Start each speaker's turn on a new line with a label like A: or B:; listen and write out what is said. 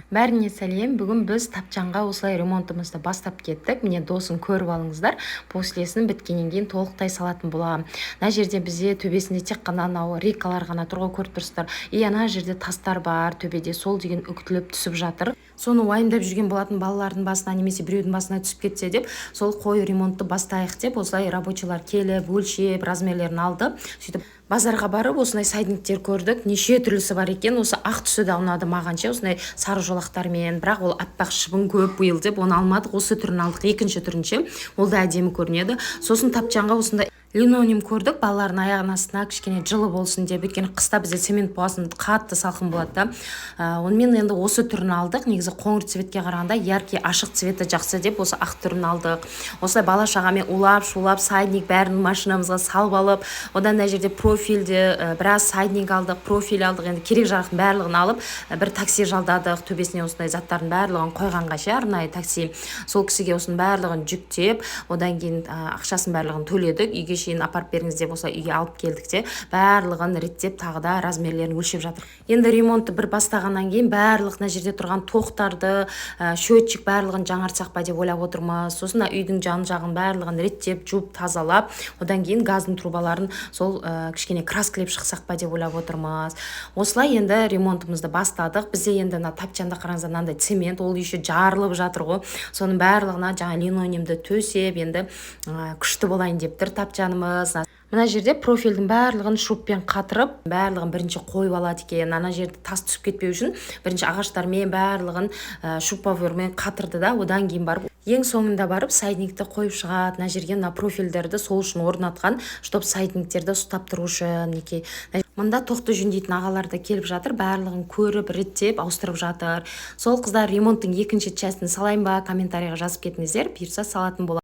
A: Бәріне сәлем. Бүгін біз тапчанға осылай ремонтымызды бастап кеттік. Міне досын көріп алыңыздар. Послесін біткеннен кейін толықтай салатын боламын. Мына жерде бізде төбесінде тек қана анау рейкалар ғана тұрғы көріп тұрсыздар. Ана жерде тастар бар, төбеде сол деген үгітіліп түсіп жатыр. Соны уайымдап жүрген болатын балалардың басына немесе біреудің басына түсіп кетсе деп, сол қой ремонтты бастайық деп, осылай рабочийлар келіп, өлшеп, размерлерін алды. Сөйтіп базарға барып, осындай сайдниктер көрдік. Неше түрлісі бар екен. Осы ақ түсі де ұнады маған ше, осындай сары жолақтармен, бірақ ол аппақ шыбын көп биыл деп оны алмадық. Осы түрін алдық, екінші түрінше. Ол да әдемі көрінеді. Сосын тапчанға осындай линолеум көрдік, балалардың аяғының астына кішкене жылы болсын деп. Өйткені қыста бізде цемент болғасын қатты салқын болады да. Онымен енді осы түрін алдық. Негізі қоңыр цветке қарағанда яркий ашық цветі жақсы деп осы ақ түрін алдық. Осылай бала шағамен улап, шулап, сайдник бәрін машинамызға салып алып, одан мына жерде профильді біраз сайдник алдық, профиль алдық. Енді керек жарақтың барлығын алып, бір такси жалдадық. Төбесіне осындай заттардың барлығын қойғанға ше, арнайы такси. Сол кісіге осының барлығын жүктеп, одан кейін ақшасын барлығын төледік. Үйге шейін апарып беріңіз деп осылай үйге алып келдік те, барлығын реттеп тағы да размерлерін өлшеп жатыр. Енді ремонтты бір бастағаннан кейін барлық мына жерде тұрған тоқтарды, счетчик барлығын жаңартсақ па деп ойлап отырмыз. Сосын үйдің жан-жағын барлығын реттеп, жуып, тазалап, одан кейін газдың трубаларын сол кішкене краскілеп шықсақ па деп ойлап отырмыз. Осылай енді ремонтымызды бастадық. Бізде енді мына тапчанда қараңыздар, мынандай цемент, ол еще жарылып жатыр ғой. Соның барлығына жаңа линолеумды төсеп, енді күшті болайын деп тұр тапчанымыз. Мына жерде профильдің барлығын шуппен қатырып, барлығын бірінші қойып алады екен. Ана жерде тас түсіп кетпеу үшін бірінші ағаштармен барлығын шуповермен қатырды да, одан кейін барып ең соңында барып сайдникті қойып шығады. Мына жерге мына профильдерді сол үшін орнатқан, чтоб сайдниктерді ұстап тұру үшін. Мында тоқты жөндейтін ағалар да келіп жатыр, барлығын көріп, реттеп, ауыстырып жатыр. Сол қыздар ремонттың екінші частін салайын ба, комментарийға жазып кетіңіздер, бұйырса салатын боламын.